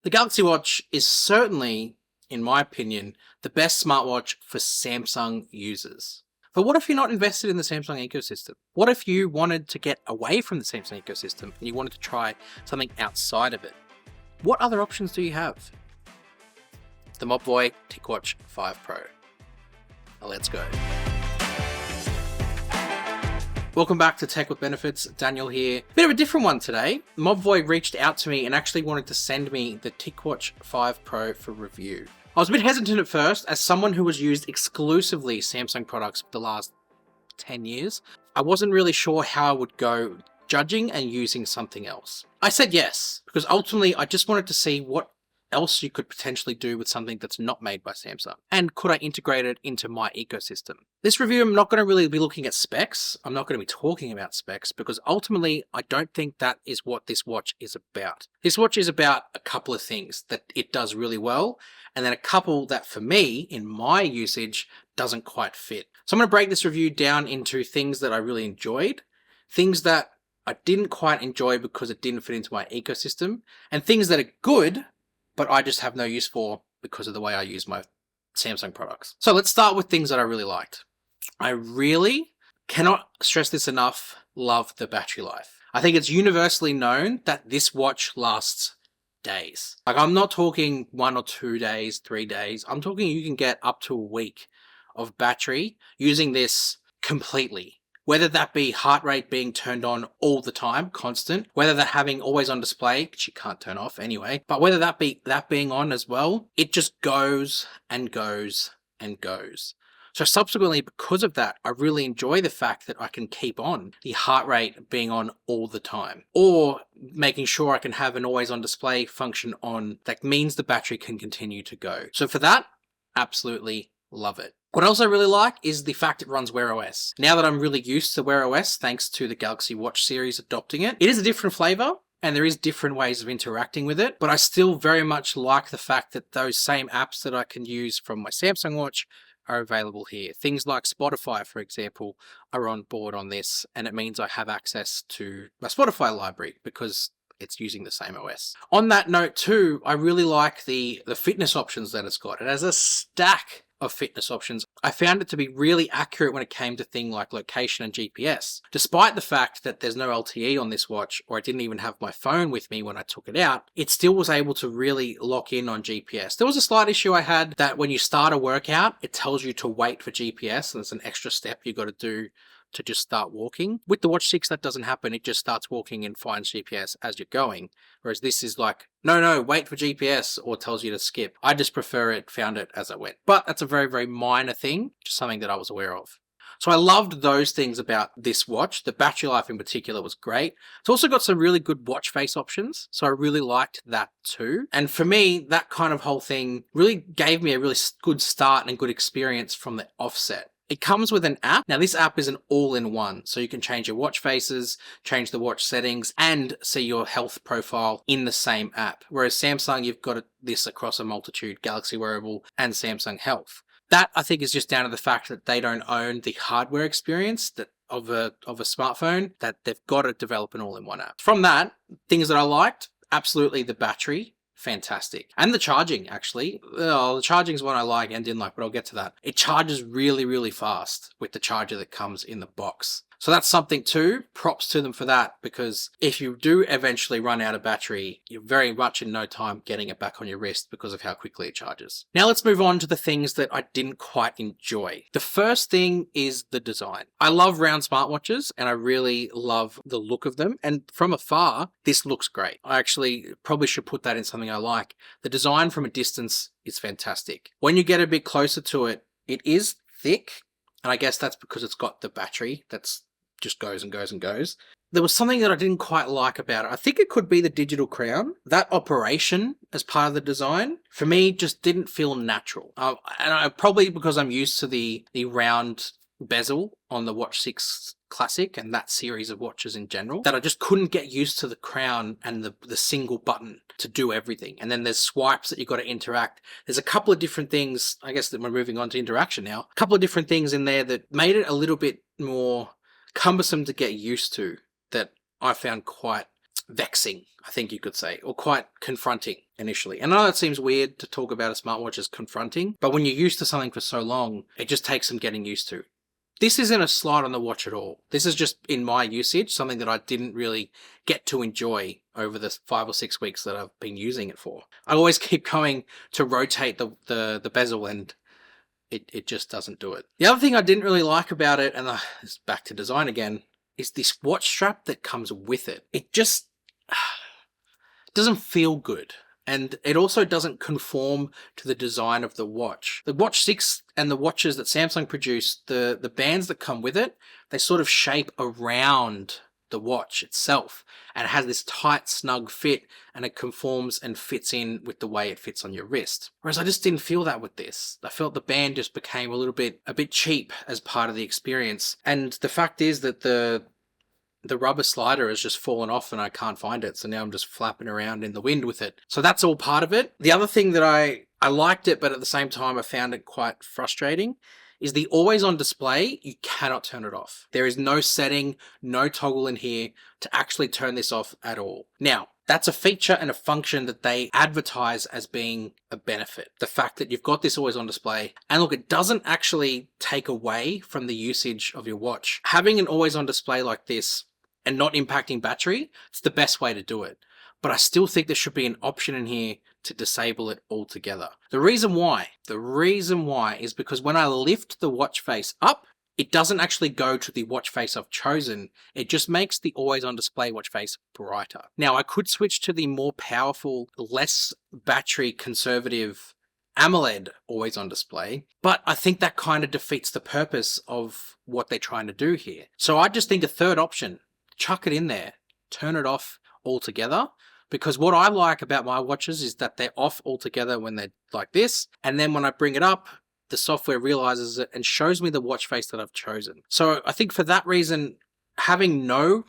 The Galaxy Watch is certainly, in my opinion, the best smartwatch for Samsung users. But what if you're not invested in the Samsung ecosystem? What if you wanted to get away from the Samsung ecosystem and you wanted to try something outside of it? What other options do you have? The Mobvoi Ticwatch 5 Pro. Now let's go. Welcome back to Tech with Benefits. Daniel here. Bit of a different one today. Mobvoi reached out to me and actually wanted to send me the Ticwatch 5 Pro for review. I was a bit hesitant at first, as someone who has used exclusively Samsung products for the last 10 years. I wasn't really sure how I would go judging and using something else. I said yes, because ultimately I just wanted to see what else you could potentially do with something that's not made by Samsung. And could I integrate it into my ecosystem? This review, I'm not going to really be looking at specs. I'm not going to be talking about specs because ultimately I don't think that is what this watch is about. This watch is about a couple of things that it does really well, and then a couple that for me, in my usage, doesn't quite fit. So I'm going to break this review down into things that I really enjoyed, things that I didn't quite enjoy because it didn't fit into my ecosystem, and things that are good, but I just have no use for because of the way I use my Samsung products. So let's start with things that I really liked. I really cannot stress this enough, love the battery life. I think it's universally known that this watch lasts days. Like, I'm not talking 1 or 2 days, 3 days. I'm talking you can get up to a week of battery using this completely. Whether that be heart rate being turned on all the time, constant, whether that having always on display, which you can't turn off anyway, but whether that be that being on as well, it just goes and goes and goes. So subsequently, because of that, I really enjoy the fact that I can keep on the heart rate being on all the time, or making sure I can have an always on display function on. That means the battery can continue to go. So for that, absolutely love it. What else I really like is the fact it runs Wear OS. Now that I'm really used to Wear OS, thanks to the Galaxy Watch series adopting it, it is a different flavor and there is different ways of interacting with it, but I still very much like the fact that those same apps that I can use from my Samsung Watch are available here. Things like Spotify, for example, are on board on this, and it means I have access to my Spotify library because it's using the same OS. On that note too, I really like the fitness options that it's got. It has a stack of fitness options. I found it to be really accurate when it came to things like location and GPS. Despite the fact that there's no LTE on this watch, or I didn't even have my phone with me when I took it out, it still was able to really lock in on GPS. There was a slight issue I had that when you start a workout, it tells you to wait for GPS, and there's an extra step you got to do to just start walking. With the Watch 6, that doesn't happen. It just starts walking and finds GPS as you're going. Whereas this is like, no, wait for GPS, or tells you to skip. I just prefer it, found it as I went. But that's a very, very minor thing, just something that I was aware of. So I loved those things about this watch. The battery life in particular was great. It's also got some really good watch face options, so I really liked that too. And for me, that kind of whole thing really gave me a really good start and good experience from the offset. It comes with an app. Now, this app is an all-in-one, so you can change your watch faces, change the watch settings, and see your health profile in the same app. Whereas Samsung, you've got this across a multitude, Galaxy Wearable and Samsung Health. That, I think, is just down to the fact that they don't own the hardware experience of a smartphone, that they've got to develop an all-in-one app. From that, things that I liked, absolutely the battery. Fantastic. And the charging, actually. The charging is one I like and didn't like, but I'll get to that. It charges really, really fast with the charger that comes in the box. So that's something too. Props to them for that, because if you do eventually run out of battery, you're very much in no time getting it back on your wrist because of how quickly it charges. Now let's move on to the things that I didn't quite enjoy. The first thing is the design. I love round smartwatches and I really love the look of them. And from afar, this looks great. I actually probably should put that in something I like. The design from a distance is fantastic. When you get a bit closer to it, it is thick. And I guess that's because it's got the battery that's just goes and goes and goes. There was something that I didn't quite like about it. I think it could be the digital crown. That operation as part of the design, for me, just didn't feel natural. Probably because I'm used to the round bezel on the Watch 6 Classic and that series of watches in general, that I just couldn't get used to the crown and the single button to do everything. And then there's swipes that you've got to interact. There's a couple of different things, I guess that we're moving on to interaction now, a couple of different things in there that made it a little bit more cumbersome to get used to, that I found quite vexing, I think you could say, or quite confronting. initially. And I know that seems weird to talk about a smartwatch as confronting, but when you're used to something for so long, it just takes some getting used to. This isn't a slide on the watch at all. This is just, in my usage, something that I didn't really get to enjoy over the 5 or 6 weeks that I've been using it for. I always keep going to rotate the bezel, and it just doesn't do it. The other thing I didn't really like about it, and it's back to design again, is this watch strap that comes with it. It just doesn't feel good. And it also doesn't conform to the design of the watch. The Watch 6 and the watches that Samsung produce, the bands that come with it, they sort of shape around the watch itself. And it has this tight, snug fit, and it conforms and fits in with the way it fits on your wrist. Whereas I just didn't feel that with this. I felt the band just became a bit cheap as part of the experience. And the fact is that the rubber slider has just fallen off and I can't find it. So now I'm just flapping around in the wind with it. So that's all part of it. The other thing that I liked it, but at the same time I found it quite frustrating, is the always on display. You cannot turn it off. There is no setting, no toggle in here to actually turn this off at all. Now, that's a feature and a function that they advertise as being a benefit. The fact that you've got this always on display, and look, it doesn't actually take away from the usage of your watch. Having an always on display like this and not impacting battery, it's the best way to do it. But I still think there should be an option in here to disable it altogether. The reason why is because when I lift the watch face up, it doesn't actually go to the watch face I've chosen. It just makes the always on display watch face brighter. Now, I could switch to the more powerful, less battery conservative AMOLED always on display, but I think that kind of defeats the purpose of what they're trying to do here. So I just think a third option, chuck it in there, turn it off altogether, because what I like about my watches is that they're off altogether when they're like this, and then when I bring it up, the software realizes it and shows me the watch face that I've chosen. So I think for that reason, having no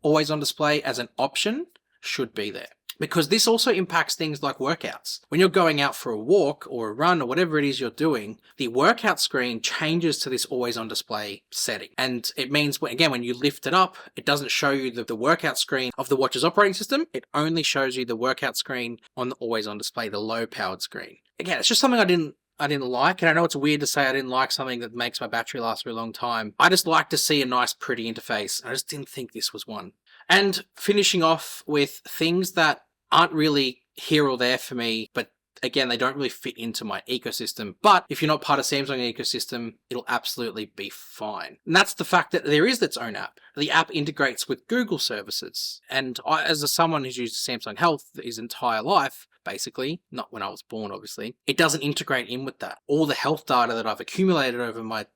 always on display as an option should be there. Because this also impacts things like workouts. When you're going out for a walk or a run or whatever it is you're doing, the workout screen changes to this always on display setting. And it means, again, when you lift it up, it doesn't show you the workout screen of the watch's operating system. It only shows you the workout screen on the always on display, the low powered screen. Again, it's just something I didn't like, and I know it's weird to say I didn't like something that makes my battery last for a long time. I just like to see a nice, pretty interface. I just didn't think this was one. And finishing off with things that aren't really here or there for me, but again, they don't really fit into my ecosystem. But if you're not part of Samsung ecosystem, it'll absolutely be fine. And that's the fact that there is its own app. The app integrates with Google services. And I, as someone who's used Samsung Health his entire life, basically, not when I was born, obviously, it doesn't integrate in with that. All the health data that I've accumulated over my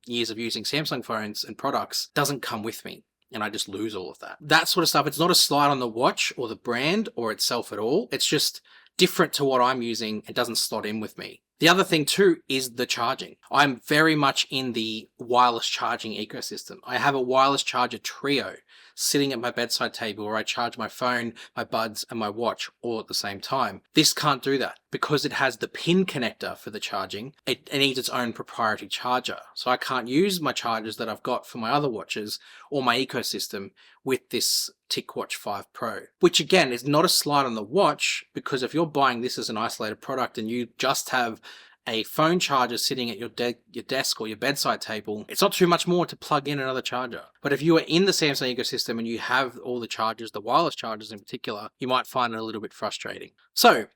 years of using Samsung phones and products doesn't come with me. And I just lose all of that. That sort of stuff, it's not a slide on the watch or the brand or itself at all. It's just different to what I'm using. It doesn't slot in with me. The other thing too is the charging. I'm very much in the wireless charging ecosystem. I have a wireless charger trio sitting at my bedside table where I charge my phone, my buds, and my watch all at the same time. This can't do that because it has the pin connector for the charging. It needs its own proprietary charger. So I can't use my chargers that I've got for my other watches or my ecosystem with this Ticwatch 5 Pro, which again is not a slide on the watch, because if you're buying this as an isolated product and you just have a phone charger sitting at your desk or your bedside table, it's not too much more to plug in another charger. But if you are in the Samsung ecosystem and you have all the chargers, the wireless chargers in particular, you might find it a little bit frustrating. So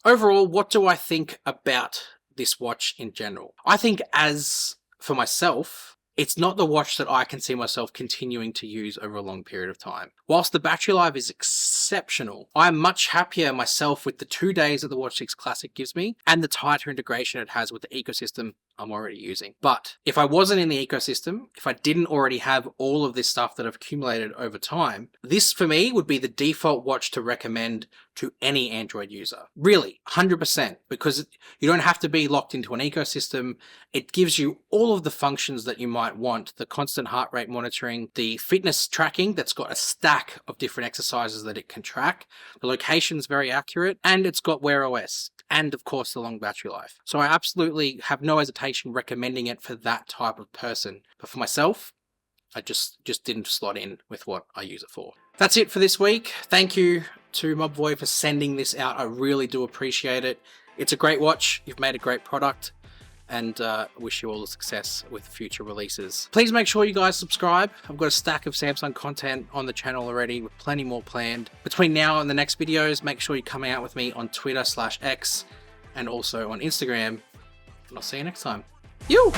overall, what do I think about this watch in general? I think, as for myself, it's not the watch that I can see myself continuing to use over a long period of time. Whilst the battery life is exceptional, I'm much happier myself with the 2 days that the Watch 6 Classic gives me and the tighter integration it has with the ecosystem I'm already using. But if I wasn't in the ecosystem, if I didn't already have all of this stuff that I've accumulated over time, this for me would be the default watch to recommend to any Android user. Really, 100%, because you don't have to be locked into an ecosystem. It gives you all of the functions that you might want: the constant heart rate monitoring, the fitness tracking that's got a stack of different exercises that it can track, the location's very accurate, and it's got Wear OS, and of course the long battery life. So I absolutely have no hesitation recommending it for that type of person. But for myself, I just didn't slot in with what I use it for. That's it for this week. Thank you to Mobvoi for sending this out. I really do appreciate it. It's a great watch. You've made a great product, and wish you all the success with future releases. Please make sure you guys subscribe. I've got a stack of Samsung content on the channel already with plenty more planned. Between now and the next videos, make sure you're coming out with me on Twitter/X and also on Instagram. And I'll see you next time. You!